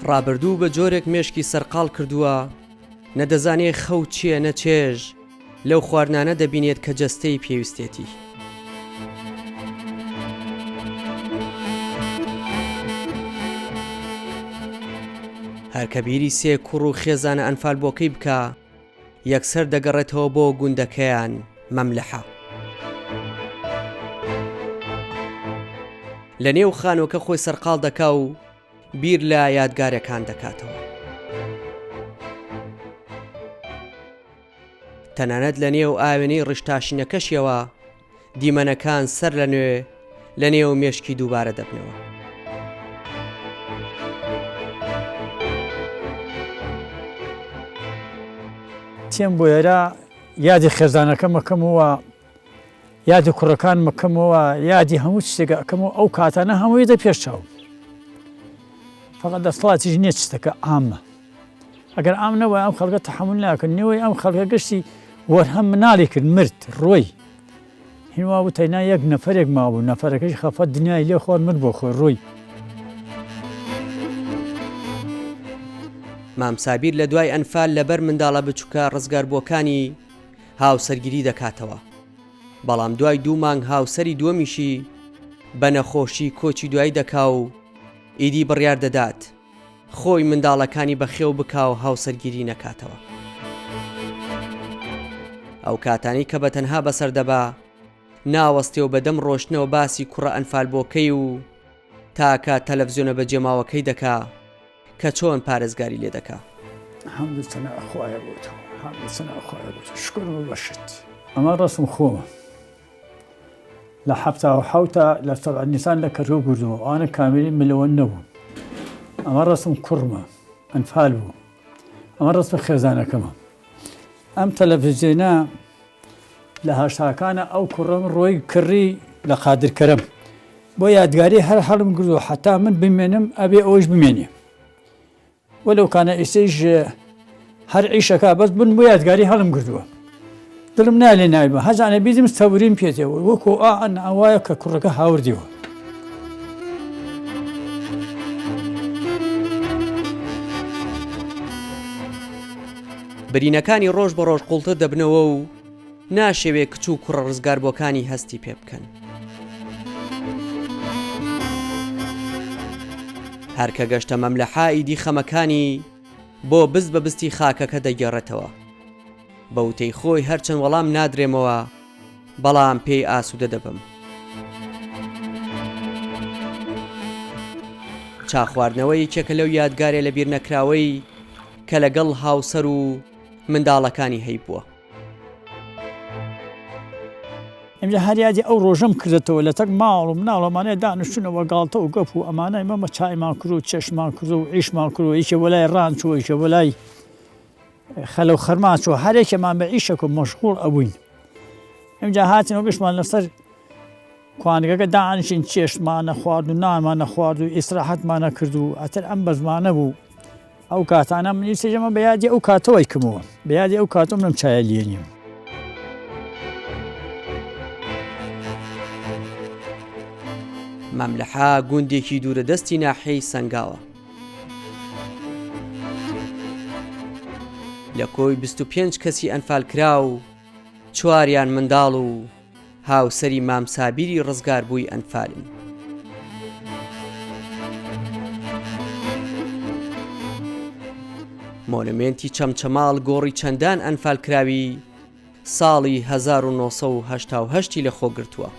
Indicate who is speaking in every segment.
Speaker 1: ڕابردوو بە جۆرێک مێشکی سەرقاڵ کردووە نەدەزانێ خەو چییە نەچێژ لەو خواردنانە دەبینێت کە جەستەی پێویستێتی. هەرکە بیری سێ کوڕ و خێزانە ئەنفال بۆکەی بکە یەکسەر دەگەڕێتەوە بۆ گوندەکەیان مەملەحە. لە نێو خانۆکە خۆی سەرقاڵ دەکا و بیر لە یادگارەکان دەکاتەوە. تەنانەت لە نێو ئاوێنەی ڕشتاشینەکەشیەوە دیمەنەکان سەر لە نوێ لە نێو مێشکی دووبارە دەبنەوە.
Speaker 2: تێم بۆ ئێرە یادی خێزانەکە مەکەمەوە، یادی کوڕەکان مەکەمەوە، یادی هەموو شتێکە ئەەکەمەوە. ئەو کاتانە هەمووی دە پێش چاو، فقط دەسڵاتیش نییە شتەکە ئامە. ئەگەر ئام نەوە ئەم خەڵکە تەحمل ناکەن. نوێی ئەم خەڵکە گەشتی وەرهەم مناڵی کرد، مرد ڕۆی. هینوا بوو تەنیا یەک نەفەرێک مابوو، نەفەرەکەش خەفەت دنیای لێ خۆر مرد بۆ خۆی ڕۆی.
Speaker 1: مامسابیر لە دوای ئەنفال لەبەر منداڵە بچووکە ڕزگاربووەکانی هاوسەرگیری دەکاتەوە. بەڵام دوای 2 مانگ هاوسەری دووەمیشی بە نەخۆشی کۆچی دوای دەکا و ئیدی بڕیار دەدات خۆی منداڵەکانی بەخێو بکا و هاوسەرگیری نەکاتەوە. ئەو کاتانی کە بەتەنها بەسەر دەبا ناوەستێ و بەدەم ڕۆشتنەوە باسی کوڕە ئەنفال بۆکەی و تاکە تەلەڤیزیۆنە بەجێماوەکەی دەکا کە چۆن پارێزگاری لێ دەکا.
Speaker 2: حەمد سەنا خوایە بۆ تۆ، حەمد سەنا خوایە بۆ تۆ، شکر بەبەشت. ئەمە ڕەسم خۆمە لە 1970 لە سەبع نیسان لە کەرکوو گردووە، ئەوانە کاملی ملەوە نەبوون. ئەمە ڕەسم کوڕمە ئەنفال بوو، ئەمە ڕەسم خێزانەکەمە. ئەم تەلەڤیزیۆنە لە هەشتاکانە ئەو کوڕم ڕۆی کڕی لە قادرکەرەم بۆ یادگاری هەر هەڵم گردووە حتا من بمێنم ئەبێ ئەوش بمێنێ. وەلەو کانە ئێستەیش هەر عیشەکە بەس بن بۆ یادگاری هەڵم گردووە. دڵم نالێ نایبە هەزانە بیدم تەوریم پێێتەوە وەکو ئەن ئەوایە کە کوڕەکە هاوردیوە.
Speaker 1: برینەکانی ڕۆژ بە ڕۆژ قوڵتە دەبنەوە و ناشەوێ کچ و کوڕە ڕزگاربووەکانی هەستی پێ بکەن. هەرکە گەشتە مەملەحە ئیدی خەمەکانی بۆ بست بە بستی خاکەکە دەگەڕێتەوە. بەوتەی خۆی هەرچەند وەڵام نادرێمەوە بەڵام پێی ئاسوودە دەبم. چاخواردنەوەی یەکێکە لەو یادگارێ لە بیر نەکراوەی کە لەگەڵ هاوسەر و منداڵەکانی هەیبووە.
Speaker 2: ئەمجا هەر یادی ئەو ڕۆژەم کردێتەوە لە تەک ماڵ و مناڵەمانەیە دانیشتونەوە گاڵتە و گەپ و ئەمانە ئێمە چایمان کرد و چێشمان کرد و عیشمان کرد و یەکێ وەلای ڕان چووە یەکێ وەلای خەلە و خەرمان چووە هەرێکێمان بە عیشێک و مەشغوڵ ئەبووین. ئەمجا هاتینەوە گەشتمان لەسەر کوانگەکە دانیشین چێشمان نەخوارد و نانمان نەخوارد و ئیسراحەتمان نەکرد و ئەتر ئەم بەزمانە بوو. ئەو کاتانە من سێژەمە بە یادی ئەو کاتەوەی کردمەوە، بە یادی ئەو کاتۆ منم چایە لێنیم.
Speaker 1: مەملەحە گوندێکی دوورە دەستی ناحیەی سەنگاوە. لە کۆی 25 کەسی ئەنفال کرا و 4یان منداڵ و هاوسەری مامسابیری ڕزگاربووی ئەنفالن. مۆنومێنتی چەمچەماڵ گۆڕی چەندان ئەنفال کراوی ساڵی 1970 لە خۆ گرتووە.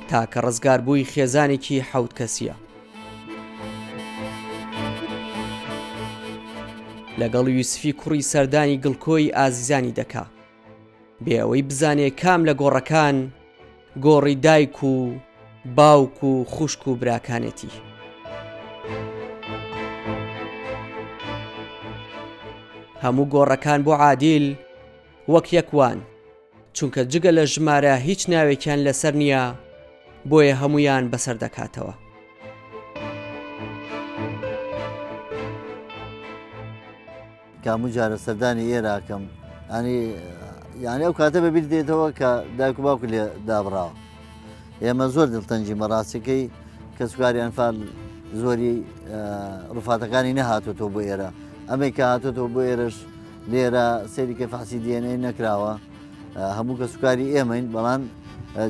Speaker 1: تاکە ڕزگاربووی خێزانێکی 7 کەسیە. لەگەڵ یوسفی کوڕی سەردانی گڵکۆی ئازیزانی دەکا بێ ئەوەی بزانێ کام لە گۆڕەکان گۆڕی دایک و باوک و خوشک و براکانێتی. هەموو گۆڕەکان بۆ عادیل وەک یەکوان چونکە جگە لە ژمارە هیچ ناوێکیان لەسەر نییە بۆیە هەمویان بەسەر دەکاتەوە.
Speaker 3: کاموو جارە سەردانی ئێراکەم یعنی ئەو کاتە بەبییر دێتەوە کە دایک و باوکو لێ دابڕاوە. ئێمە زۆر دڵتەنجی مەڕاستەکەی کە سوکاری ئەنفال زۆری ڕوفاتەکانی نەهاتوەوە بۆ ئێرە ئەمەی کە هاتوۆتەوە بۆ ئێرەش لێرە سەیری کەفاسی دیێنەی نەکراوە هەموو کە سوکاری ئێمەین بەڵام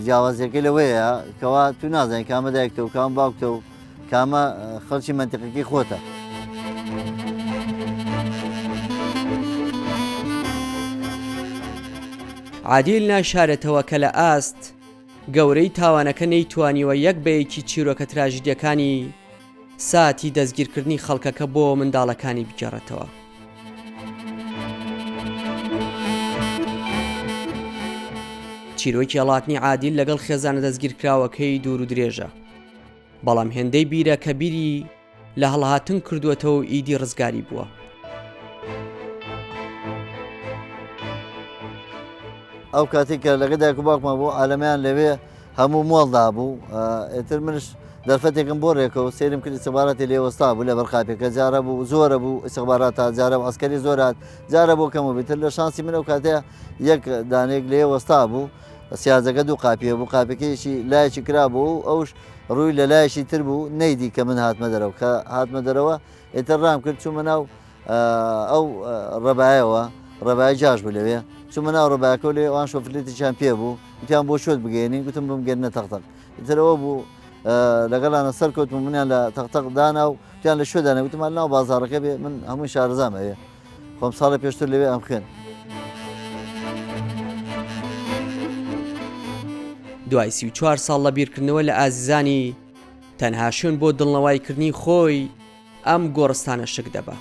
Speaker 3: جیاوازیەکەی لەوەیە کەوا تو نازانین کامە دایکتە و کام باوکتە و کامە خەڵکی منتیقەکەی خۆتە.
Speaker 1: عادیل ناشارێتەوە کە لە ئاست گەورەی تاوانەکە نەیتوانیوە یەک بەیەکی چیرۆکە تراژیدیەکانی ساتی دەستگیرکردنی خەڵکەکە بۆ منداڵەکانی بگێڕێتەوە. چیرۆکی هەڵاتنی عادیل لەگەڵ خێزانە دەستگیرکراوەکەی دوور و درێژە، بەڵام هێندەی بیرە کە بیری لە هەڵهاتن کردووەتەوە و ئیدی ڕزگاری بووە.
Speaker 3: ئەو کاتێک کە لەگە دایک و باوکمان بوو عالەمەیان لەوێ هەموو مۆڵدا بوو ئێتر منش دەرفەتێکم بۆ ڕێکەوە سێرم کرد ئستیخباراتی لێوەستا بوو لە بەرخاپێکە جارە بوو زۆرە بوو ئستیخباراتە جارە بوو ئەسکەری زۆرات جارە بۆ کەمەوە بێتتر لە شانسی من ئەو کاتەیە یەک دانێک لێوەستا بوو سیازەکە دوو قاپیە بوو قاپەکەیشی لایەکی کرا بوو ئەوش ڕووی لە لایەشی تر بوو نەیدی کە من هاتمە دەرەوە کە هاتمە دەرەوە ئێتر ڕام کرد چوومە ناو ئەو ڕەبایەوە ڕێبای جاش بوو لەوێ چوومە ناو ڕێبایەکە لێ ئەوان شۆفرێتیشیان پێ بوو گوتیان بۆ شۆت بگەێنین گوتم بمگەێنە تەختەق ئیترەوە بوو لەگەڵانە سەر کەوتم منیان لە تەختەق دانا و تیان لە شوێدانە گوتمان ناو بازاڕەکە بێ من هەمووی شارەزام ئەوێ خۆم ساڵی پێشتر لەوێ ئەم خوێن.
Speaker 1: دوای 34 ساڵ لە بیرکردنەوە لە ئازیزانی تەنها شوێن بۆ دڵنەوایکردنی خۆی ئەم گۆڕستانە شک دەبە.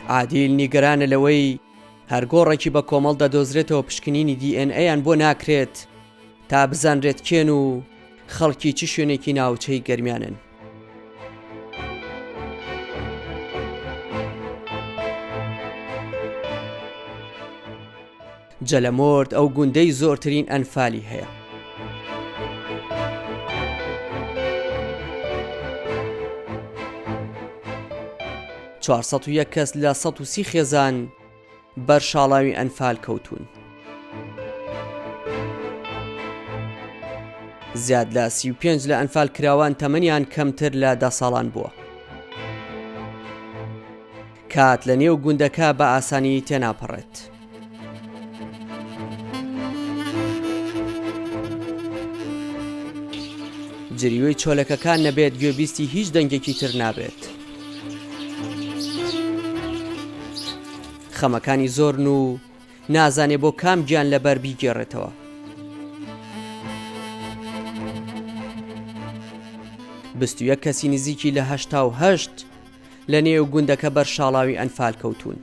Speaker 1: عادیل نیگەرانە لەوەی هەر گۆڕێکی بە کۆمەڵ دەدۆزرێتەوە پشکنینی دیئNAیان بۆ ناکرێت تا بزانرێت کێن و خەڵکی چ شوێنێکی ناوچەی گەرمیانن. جەلەمۆرد ئەو گوندەی زۆرترین ئەنفالی هەیە. چوارسەد و یەک کەس لە 130 خێزان بەر شاڵاوی ئەنفال کەوتون. زیاد لە 35 لە ئەنفال کراوان تەمەنیان کەمتر لە 10 ساڵان بووە. کات لە نێو گوندەکە بە ئاسانی تێناپەڕێت. جریوەی چۆلەکەکان نەبێت گوێبیستی هیچ دەنگێکی تر نابێت. خەمەکانی زۆرن و نازانێ بۆ کام گیان لەبەر بیگێڕێتەوە. بست و یەک کەسی نزیکی لە 88 لە نێو گوندەکە بەر شاڵاوی ئەنفال کەوتون.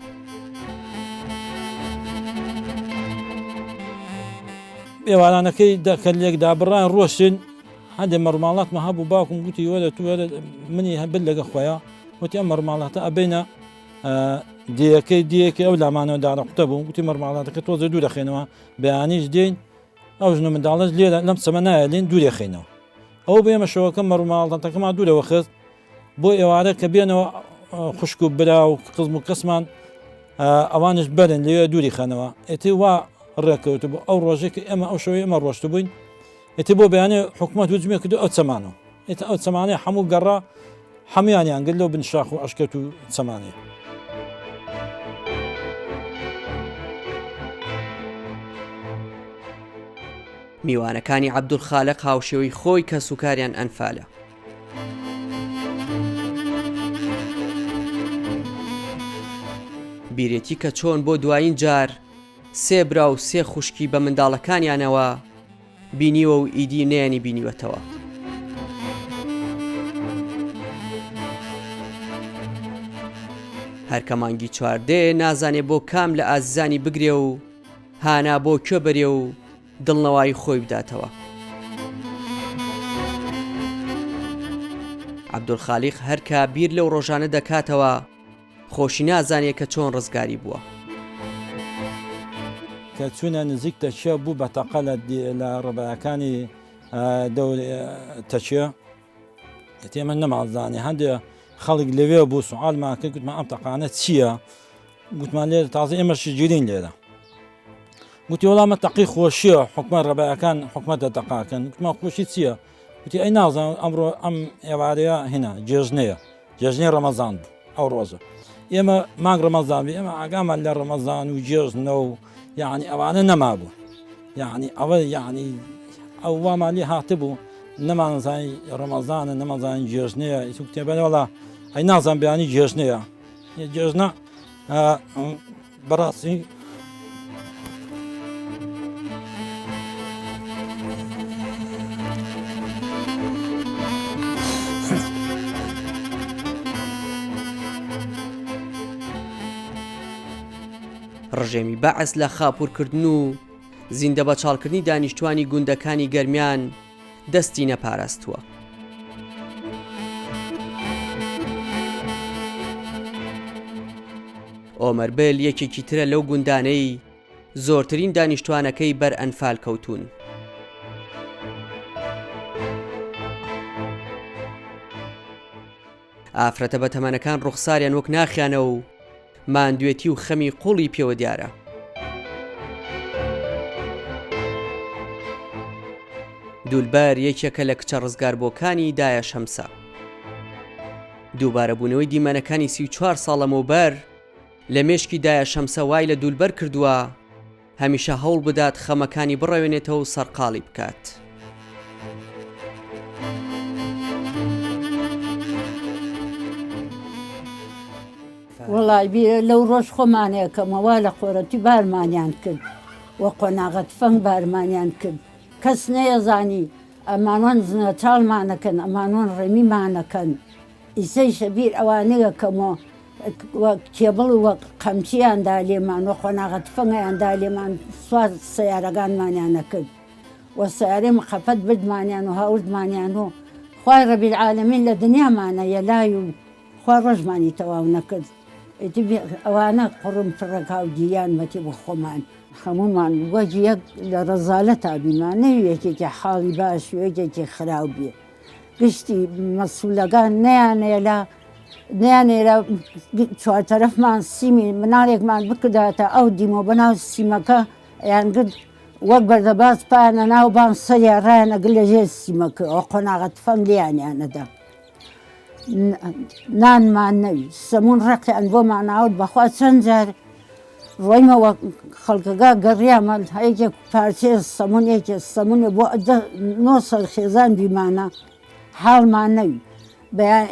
Speaker 4: ئێوارانەکەی کە لێکدا بڕان ڕۆشتن هەندێک مەڕماڵاتمە هەبوو باوکم گوتی وەرە تو وەرە منی هەبل لەگە خۆیان وتی ئەم مەڕماڵاتە ئەبینە دیەکەی ئەو لامانەوە داڕەقوتە بوو گوتی مەڕماڵاتەکە تۆزە دوو دەخێنەوە بەیانیش دێن ئەو ژنە منداڵەش لێرە لەم سەمە نایە لێن دوو دەخێنەوە ئەو بێمە شەوەکە مەڕماڵاتەکەمان دوورەوە خست بۆ ئێوارە کە بێنەوە خوشک و برا و قزم و قسمان ئەوانش بەرن لێوێ دووری خەنەوە ئێتی وا ڕێکەوت بوو ئەو ڕۆژێک ئێمە ئەو شەوەی ئەمە ڕۆشت بووین ئێتی بۆ بەیانێ حکوومەت وجمێ کردو ئەو چەمانەوە ئێتە ئەو چەمانەیە هەموو گەڕا هەمویانیان گرت لەو بنشاخ و عەشکەت و چەمانەیە.
Speaker 1: میوانەکانی عەبدولخالق هاوشێوەی خۆی کە سوکاریان ئەنفالە. بیرێتی کە چۆن بۆ دوایین جار سێ برا و سێ خوشکی بە منداڵەکانیانەوە بینیوە و ئیدی نەیانی بینیوەتەوە. هەرکە مانگی چواردێ نازانێ بۆ کام لە ئازیزانی بگرێ و هانا بۆ کوێ بەرێ و دڵنەوای خۆی بداتەوە. عەبدولخالیق هەرکە بیر لەو ڕۆژانە دەکاتەوە خۆشی نازانێت کە چۆن ڕزگاری بووە.
Speaker 4: کە چوونە نزیک تەچیە بوو بە تەقە لە ڕێبایەکانی تەچیە ئێمە نەمازانێ هەندێک خەڵک لەوێ بوو سوعالمان کرد گوتمان ئەم تەقانە چییە؟ گوتمان لێرە تازە ئێمەشی گیرین لێرە وتی وەڵامە تەقی خۆشیە حکومە ڕێبایەکان حکومەتە تەقاکەن وتمە خۆشی چییە؟ وتی ئەی نازانم ئەمڕۆ ئەم ئێوارەیە هێنا جێژنەیە جێژنەی ڕەمەزان بوو ئەو ڕۆژە ئێمە مانگ ڕەمەزانبی ئێمە ئاگامان لە ڕەمەزان و جێژنە و یعنی ئەوانە نەمابوو یعنی ئەوە یعنی ئەو وامالی هاتبوو نەمانزانی ڕەمەزانە نەمەزانی جێژنەیە ئیسو کتێبەوەڵا ئەی نازان بیانی جێژنەیە جێژنە بەڕاستی
Speaker 1: ڕژێمی بەعەس لە خاپوورکردن و زیندە بە چاڵکردنی دانیشتوانی گوندەکانی گەرمیان دەستی نەپاراستووە. ئۆمەربێل یەکێکی ترە لەو گوندانەی زۆرترین دانیشتوانەکەی بەر ئەنفال کەوتون. ئافرەتە بەتەمەنەکان ڕوخساریان وەک ناخیانە و ماندوێتی و خەمی قوڵی پێوە دیارە. دولبەر یەکێکە لە کچە ڕزگاربووەکانی دایە شەمسە. دووبارە بوونەوەی دیمەنەکانی 34 ساڵەمەوبەر لە مێشکی دایە شەمسە وای لە دولبەر کردووە هەمیشە هەوڵ بدات خەمەکانی بڕەوێنێتەوە و سەرقاڵی بکات.
Speaker 5: وڵای بیرە لەو ڕۆژ خۆمانەیەکەمەوە لە قۆرەتی بارمانیان کرد وە قۆناغەت فەنگ بارمانیان کرد کەس نەیەزانی ئەمانۆن زنە چاڵمانەکەن ئەمانۆن ڕێمیمانەکەن ئیسەی شەبیر ئەوانەیەکەمەوە کێبڵ وە قەمچیاندا لێمان وە قۆناغەت فەنگیاندا لێمان سوار سەیارەکانمانیانە کرد وە سەیارەی مخەفەت بردمانیان و هاوردمانیان و خوای ڕەبیلعالەمین لە دنیامانە یەلای و خوا ڕۆژمانی تەواو نەکرد ئەوانە قڕم فڕەکا و گیریان مەتی بۆ خۆمان هەمومان وەجی یەک لە ڕەزالە تابیمان نەوی یەکێکی حاڵی باش و یەکێکی خراو بێ گشتی مەسوولەکان نەیانێرە چوارتەرەفمان سیمی مناڵێکمان بکرداتە ئەو دیمۆ بەناو سیمەکە یان گرت وەک بەردەباز پایانە ناو بان سەریان ڕایەنە گر لەژێر سیمەکە ئەو قۆناغەت فەنگ لیانیانەدا نانمان نەوی سەمون ڕقیان بۆمان ئاوت بەخوا چەند جار ڕۆیمەوە خەڵکەکە گەڕیامە هەیەکێک پارچێ سەمون یەکێ سەمونێ بۆ 900 خێزان بیمانە حاڵمان نەوی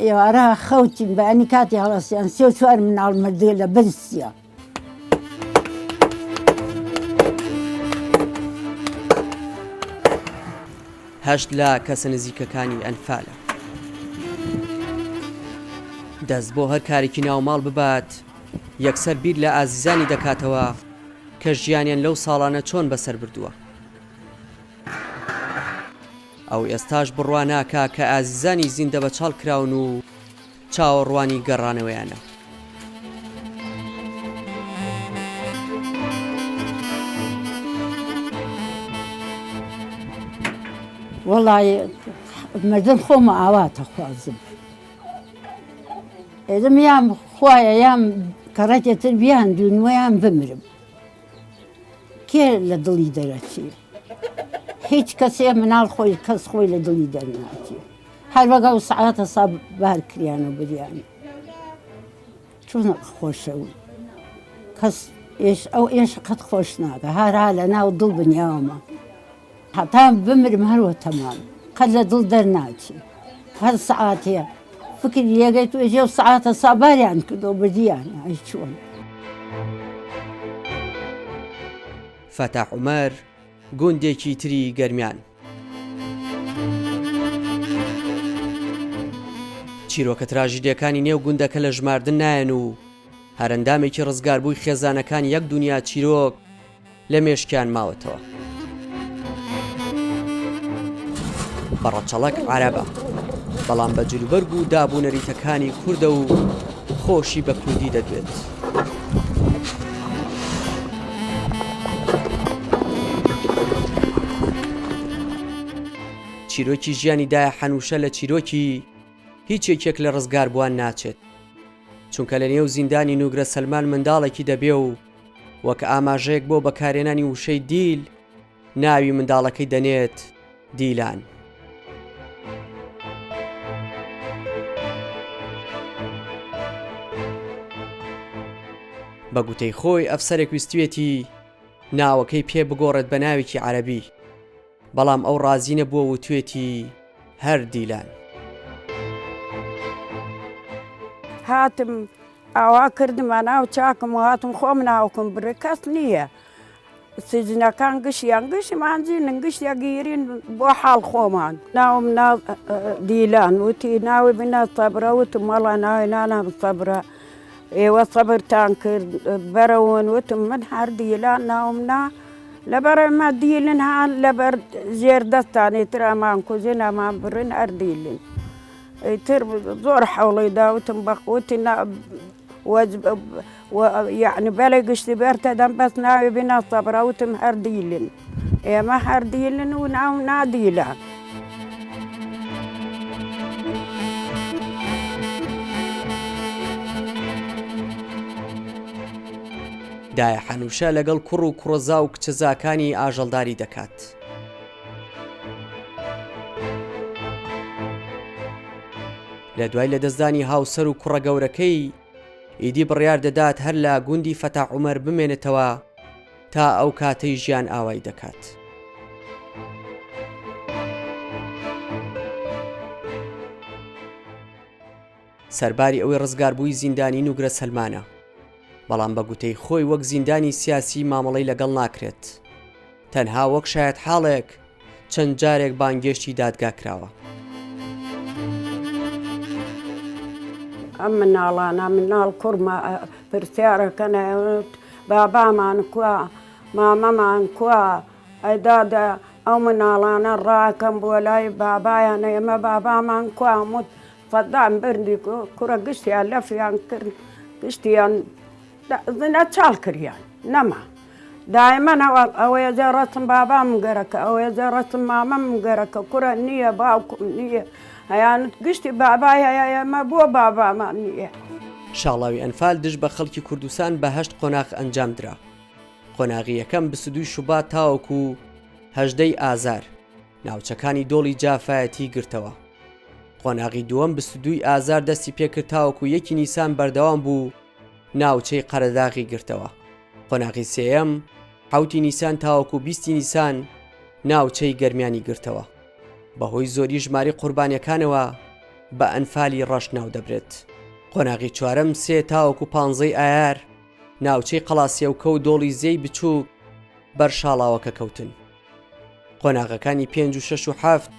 Speaker 5: ئێوارە خەوتین بەیانی کاتی هەڵەستیان 34 مناڵ مردێ لە برسیە.
Speaker 1: هەشت لە کەسە نزیکەکانی ئەنفالە. دەست بۆ هەر کارێکی ناوماڵ ببات یەکسەر بیر لە ئازیزانی دەکاتەوە کە ژیانیان لەو ساڵانە چۆن بەسەر بردووە. ئەو ئێستاش بڕواناکە کە ئازیزانی زیندە بە چاڵ کراون و چاوەڕوانی گەڕانەوەیانە.
Speaker 5: وەڵای مردن خۆمە ئاواتە خوازم ئێدەم یام خوایە یام کەڕەتێتر بیاندون وەیان بمرم کێ لە دڵی دەرەچی هیچ کەسێ مناڵ خۆی کەس خۆی لە دڵی دەرناچی هەر وەگە و سەعاتە سا بار کریان و بریان چۆن خۆشە و کەس ئەو ئێش قەت خۆش ناکە هەرا لە ناو دڵ بنیاومە هەتا بمرم هەروە تەمام قەت لە دڵ دەرناچی هەر سەعاتەیە فکر یەگەی تو ئێژێ و سەعاتە ساباریان کردەوە بردیان ئەی چۆن.
Speaker 1: فەتاح عومەر گوندێکی تری گەرمیان. چیرۆکە تراژیدیەکانی نێو گوندەکە لە ژماردن نایەن و هەرەندامێکی ڕزگاربووی خێزانەکان یەک دنیا چیرۆک لە مێشکیان ماوەتەوە. بەڕەچەڵەک عەرەبە بەڵام بە جلوبەرگ و دابوونەریتەکانی کوردە و خۆشی بە کوردی دەدوێت. چیرۆکی ژیانی دایە حەنوشە لە چیرۆکی هیچ یەکێک لە ڕزگار بووان ناچێت چونکە لە نێو زیندانی نوگرە سەلمان منداڵێکی دەبێ و وەک ئاماژەیەک بۆ بەکارهێنانی وشەی دیل ناوی منداڵەکەی دەنێت دیلان. بە گوتەی خۆی ئەفسەرێک ویستوێتی ناوەکەی پێ بگۆڕێت بە ناوێکی عەرەبی، بەڵام ئەو ڕازی نەبووە و توێتی هەر دیلان.
Speaker 6: هاتم ئاوا کردمە ناو چاکم و هاتم خۆم ناوکم بڕێ کەس نییە. سجنەکان گشتیان گشتمانجیین گشتە گیرین بۆ حاڵ خۆمان. ناوم دیلان وتی ناوی بنە سەبرە، وتم وەڵا ناوی نانام سەبرە، ئێوە سەبرتان کرد بەرەون. وتم من هەر دیلان ناوم نا لەبەر ئەمە دیلن هاان لەبەر ژێر دەستانی تر ئەمان کوژن ئەمان بڕن هەر دیلن. ئیتر زۆر حەوڵی داوتم بەقوتی یعنی بەلێ گشتی بەرتە دەم بەس ناوی بنە سەبرە، وتم هەر دیلن، ئێمە هەر دیلن و ناو نادیلان.
Speaker 1: دایە حەنوشە لەگەڵ کوڕ و کوڕەزا و کچەزاکانی ئاژەڵداری دەکات. لە دوای لەدەستدانی هاوسەر و کوڕە گەورەکەی ئیدی بڕیار دەدات هەر لە گوندی فەتاح عومەر بمێنێتەوە تا ئەو کاتەی ژیان ئاوای دەکات. سەرباری ئەوەی ڕزگاربووی زیندانی نوگرە سەلمانە، بەڵام بە گوتەی خۆی وەک زیندانی سیاسی مامەڵەی لەگەڵ ناکرێت، تەنها وەک شایەت حاڵێک چەند جارێک بانگێشتی دادگا کراوە.
Speaker 6: ئەم مناڵانە مناڵ کوڕمە پرسیارەکەنە بابامان کووە، مامەمان کووە، ئەیدادە ئەو مناڵانە ڕاکەم بۆ لای بابایانە، ئێمە بابامان کووە وت فەدان بردی کوڕە گشتیان لەفیان کرد، گشتیان زنە چاڵ کردیان نەما. دایمەن ئەوەیە جێڕەتم بابام گەرەکە، ئەوەیە جێڕەتم مامەم گەرەکە، کوڕە نییە باوکم نییە، هەیانت گشتی بابای هەیە، ئێمە بۆ بابامان نییە.
Speaker 1: شاڵاوی ئەنفال دژ بە خەڵکی کوردستان بە 8 قۆناغ ئەنجام درا. قۆناغی یەکەم 22 شوبات تاوەکو 18 ئازار ناوچەکانی دۆڵی جافایەتی گرتەوە. قۆناغی دووەم 22 ئازار دەستی پێکرد تاوەکو 1 نیسان بەردەوام بوو ناوچەی قەرەداغی گرتەوە. قۆناغی سێەم 7 نیسان تاوەکو 20 نیسان ناوچەی گەرمیانی گرتەوە. بەهۆی زۆری ژماری قوربانیەکانەوە بە ئەنفالی ڕەش ناو دەبرێت. قۆناغی چوارەم 3 تاوەکو 15 ئایار ناوچەی قەڵاسیەوکە و دۆڵی زەی بچووک بەر شاڵاوەکە کەوتن. قۆناغەکانی 5 و 6 و 7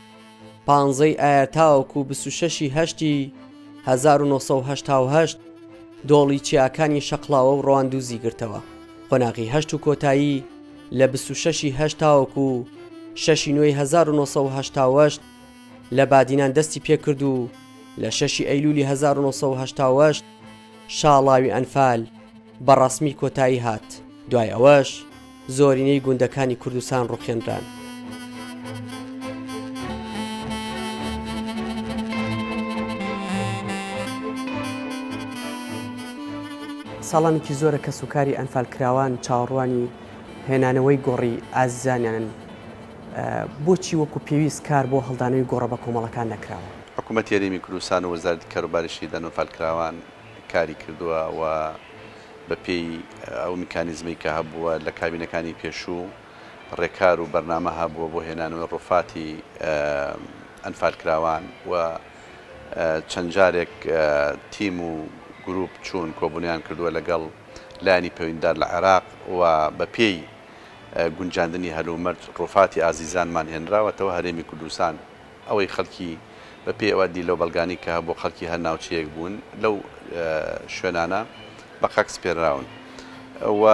Speaker 1: 15 ئایار تاوەکو 26 هەشتی 1970 دۆڵی چیاکانی شەقڵاوە و ڕەواندوزی گرتەوە. قۆناغی 8 و کۆتایی لە 26 هەشت تاوەکو 6 نوێی 1970 لە بادینان دەستی پێکرد و لە 6 ئەیلولی 1970 شاڵاوی ئەنفال بەڕەسمی کۆتایی هات. دوای ئەوەش زۆرینەی گوندەکانی کوردستان ڕوخێنران. ساڵامێکی زۆرە کە سوکاری ئەنفال کراوان چاوەڕوانی هێنانەوەی گۆڕی ئازیزانیان، بۆچی وەکو پێویست کار بۆ هەڵدانەوەی گۆڕە بە کۆمەڵەکان نەکراوە؟
Speaker 7: حکوومەت یاریمی کوردستان و وەزارەتی کاروبارشی دەنوفالکراوان کاری کردووە و بە پێی ئەو میکانیزمی کە هەبووە لە کابینەکانی پێشوو ڕێکار و بەرنامە هەبووە بۆ هێنانەوەی ڕووفاتی ئەنفالکراوان و چەند جارێک تیم و گروپ چوون کۆبوونیان کردووە لەگەڵ لایانی پەیوەندیدار لە عێراق و بە پێی گونجاندنی هەلومەرج ڕووفاتی ئازیزانمان هێنراوەتەوە هەرێمی کوردستان. ئەوەی خەڵکی بە پێی ئەوە دی لەو بەڵگانی کە بۆ خەڵکی هەر ناوچەیەک بوون لەو شوێنانە بە قەکس پێراون و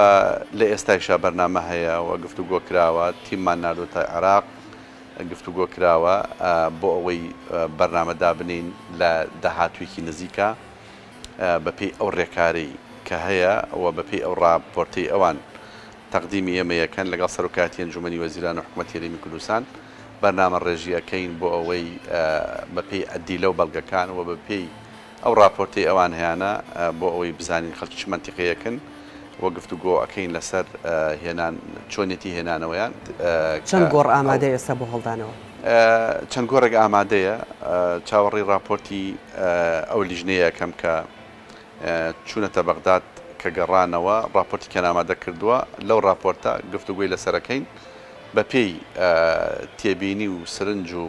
Speaker 7: لە ئێستایشا بەرنامە هەیە و گفتوگۆ کراوە، تیممان ناردۆتە عێراق گفتوگۆ کراوە بۆ ئەوەی بەرنامەدا بنین لە داهاتوویەکی نزیکە بە پێی ئەو ڕێکارەی کە هەیە و بە پێی ئەو ڕاپۆرتەی ئەوان تەقدیمی ئێمە یەکەن لەگەڵ سەرۆکاتی ئەنجومەنی وەزیران و حکوومەتی یاریمی کوردستان بەرنامە ڕێژیەکەین بۆ ئەوەی بە پێی ئەدی لەو بەڵگەکان و بە پێی ئەو ڕاپۆرتی ئەوان هەیەە بۆ ئەوەی بزانین خەڵکی منتیقەیەکن وە گفتوگۆ ئەەکەین لەسەر هێنان چۆنێتی هێنانەوەیان
Speaker 1: چەند گۆڕ ئامادە ئێستا بۆ هەڵدانەوە
Speaker 7: چەند گۆڕێک ئامادەیە چاوەڕی راپۆرتی ئەو لیژنەیە یەکەم کە چوونەتە بەغداد کە گەڕانەوە راپۆرتی کە ئامادە کردووە لەو راپۆرتە گفتوگوی لەسەرەکەین بە پێی تێبینی و سرنج و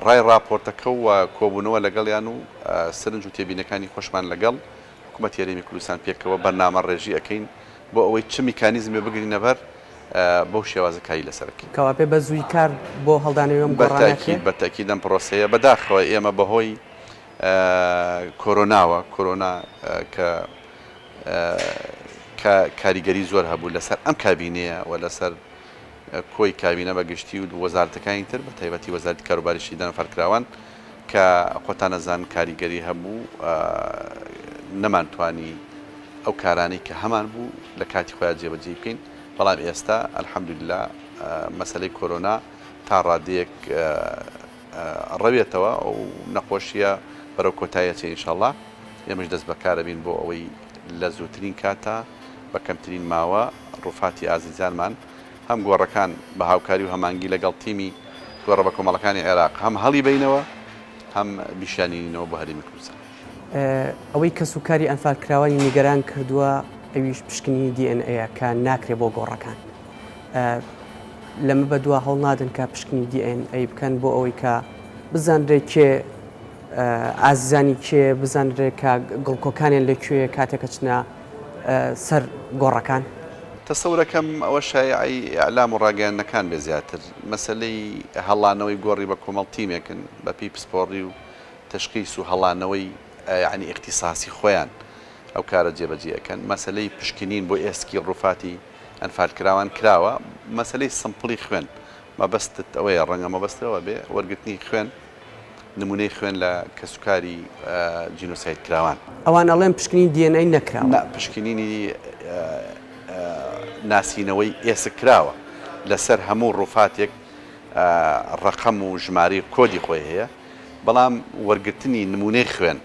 Speaker 7: ڕای راپۆرتەکە و کۆبوونەوە لەگەڵیان و سرنج و تێبینەکانی خۆشمان لەگەڵ حکوومەتی هەرێمی کوردستان پێکەوە بەرنامە ڕێژی ئەەکەین بۆ ئەوەی چ میکانیزمێ بگرینە بەر بەو شێوازەکاری لەسەرەکەی
Speaker 1: کەوا پێ بە زووی کار بۆ هەڵدانەوەم گۆڕانەکەی
Speaker 7: بەتەکی دەم پرۆسەیە بەداخەوە ئێمە بەهۆی کۆرۆناوە کۆرۆنا کە کاریگەری زۆر هەبوو لەسەر ئەم کابینەیە و لەسەر کۆی کابینە بەگشتی و وەزارەتەکانی تر بە تایبەتی وەزارەتی کاروباری شیدان و فەرکراوان کە خۆتان نەزان کاریگەری هەبوو نەمانتوانی ئەو کارانەی کە هەمان بوو لە کاتی خۆیان جێبەجێ بکەین بەڵام ئێستا ئەلحەمدوللا مەسەلەی کۆرۆنا تا ڕادەیەک ڕەوێتەوە ئەو نەخۆشیە بەرەو کۆتایەتی ئینشاءڵڵا ئێمەش دەست بەکارە بین بۆ ئەوەی لە زووترین کاتە بە کەمترین ماوە ڕووفاتی ئازیزانمان هەم گۆڕەکان بە هاوکاری و هەمانگی لەگەڵ تیمی گۆڕە بە کۆمەڵەکانی عێراق هەم هەڵی بینەوە هەم بیشانینەوە بە هەرێمی کوردستان
Speaker 1: ئەوەی کە سوکاری ئەنفالکراوانی نیگەران کردووە ئەویش پشکنی دیNA کە ناکرێت بۆ گۆڕەکان لەمە بە دووە هەڵ نادن کە پشکنی DNA بکەن بۆ ئەوەی کە بزانرێت کێ ئازیزانی کێ بزانرێت کە گڵکۆکانیان لەکوێ کاتێکە چنە سەر گۆڕەکان
Speaker 7: تەسەورەکەم ئەوە شایعی ئەعلام و ڕاگەیاندنەکان بێ زیاتر مەسلەی هەڵانەوەی گۆڕی بە کۆمەڵ تیمێکن بە پێی پسپۆڕی و تشخیص و هەڵانەوەی یعنی اختصاصی خۆیان ئەو کارە جێبەجێەکەن مەسلەی پشکنین بۆ ئێسکی ڕووفاتی ئەنفالکراوان کراوە مەسلەی سمپڵی خوێن مەبەستت ئەوەیە ڕەنگە مەبەستەوە بێ وەرگرتنی خوێن نمونەی خوێن لە کەسوکاری جینۆساید کراوان
Speaker 1: ئەوان ئەڵێن پشکنی DNA نەکراوە
Speaker 7: پشکنینی ناسینەوەی ئێسک کراوە لەسەر هەموو ڕووفاتێک ڕقەم و ژماری کۆدی خۆی هەیە بەڵام وەرگرتنی نمونەی خوێن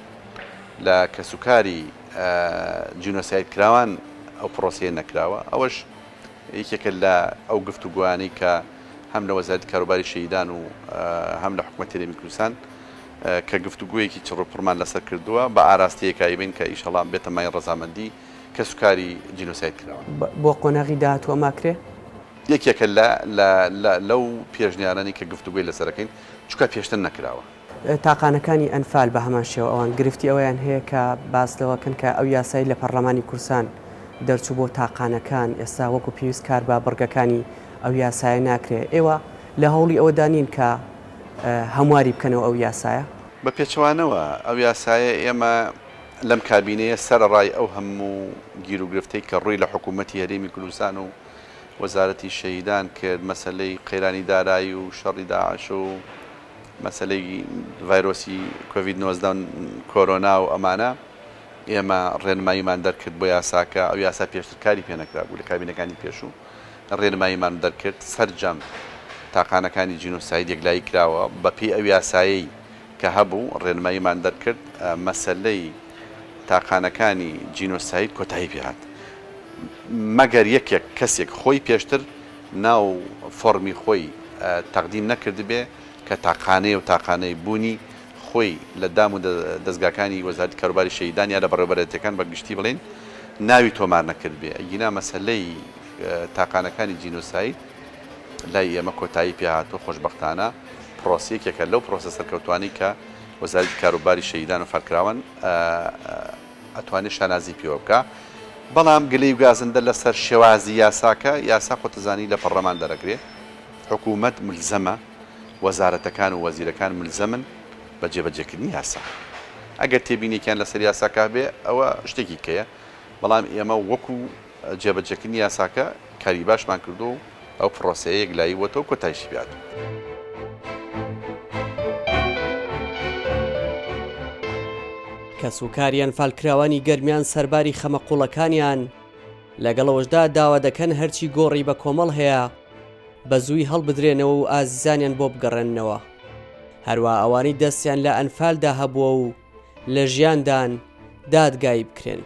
Speaker 7: لە کەسوکاری جینۆساید کراوان ئەو پرۆسیە نەکراوە ئەوەش یەکێکە لە ئەو گفتوگویانەی کە هەم لە وەزارەتی کاروباری شەیدان و هەم لە حکوومەتی هەرێمی کوردستان کە گفتوگویەکی چڕۆپڕمان لەسەر کردووە بە ئاراستەیەکایی بین کە ئیشەڵام بێتە مای ڕەزامەندی کەسوکاری جینۆساید کراوە
Speaker 1: بۆ قۆناغی داهاتووە ماکرێ
Speaker 7: یەکێکە لەو پێشنیارانی کە گفتوگوی لەسەرەکەین چونکە پێشتر نەکراوە
Speaker 1: تاقانەکانی ئەنفال بە هەمان شێوە ئەوان گرفتی ئەویان هەیە کە باس لەوەکەن کە ئەو یاسایی لە پەرلەمانی کوردستان دەرچوو بۆ تاقانەکان ئێستا وەکو پێویست کار بە بڕگەکانی ئەو یاسایە ناکرێت ئێوە لە هەوڵی ئەوە دانین کە هەمواری بکەنەوە ئەو یاسایە
Speaker 7: بە پێچوانەوە ئەو یاسایە ئێمە لەم کابینەیە سەرڕای ئەو هەموو گیر و گرفتەی کە ڕووی لە حکوومەتی هەرێمی کوردستان و وەزارەتی شەیدان کرد مەسلەی قەیرانی دارایی و شەڕی داعش و مەسلەی ڤایرۆسی کۆڤید-19 کۆرۆنا و ئەمانە ئێمە ڕێنماییمان دەرکرد بۆ یاساکە ئەو یاسا پێشترکاری پێنەکرا بوو لە کابینەکانی پێشوو ڕێنماییمان دەرکرد سەرجەم تاقانەکانی جینۆساید یەکلایی کراوە بە پێی ئەو یاسایی کە هەبوو ڕێنماییمان دەرکرد مەسلەی تاقانەکانی جینۆساید کۆتایی پێهات مەگەر یەکێک کەسێک خۆی پێشتر ناو فۆرمی خۆی تەقدیم نەکرد بێ کە تاقانەیە و تاقانەی بوونی خۆی لە دام و دەستگاکانی وەزارەتی کاروباری شەیدان یا لە بەڕێوەبەرەتەکان بەگشتی بڵێن ناوی تۆمار نەکرد بێ ئەگینا مەسلەی تاقانەکانی جینۆساید لای ئێمە کۆتایی پێهاتوە خۆشبەختانە پرۆسیەکێکە لەو پرۆسە سەرکەوتوانی کە وەزارەتی کاروباری شەیدان و فەرکراوان ئەتوانێت شانازی پێوە بکە بەڵام گلەی و گازندە لەسەر شێوازی یاساکە یاسا خۆتەزانی لە پەرلەمان دەرەگرێت حکوومەت ملزەمە وەزارەتەکان و وەزیرەکان ملزەمن بە جێبەجێکردنی یاسا ئەگەر تێبینێکیان لەسەر یاساکە بێ ئەوە شتێکی کەیە بەڵام ئێمە وەکو جێبەجێکردنی یاساکە کاری باشمان کردو و ئەو پرۆسەیە یەکلایی وەتەوە کۆتایشی بێت
Speaker 1: کە سوکاریان فالکراوانی گەرمیان سەرباری خەمەقوڵەکانیان لەگەڵەوەشدا داوا دەکەن هەرچی گۆڕی بە کۆمەڵ هەیە بە زووی هەڵبدرێنەوە و ئازیزانیان بۆ بگەڕێنەوە هەروە ئەوانی دەستیان لە ئەنفالدا هەبووە و لە ژیاندان دادگای بکرێن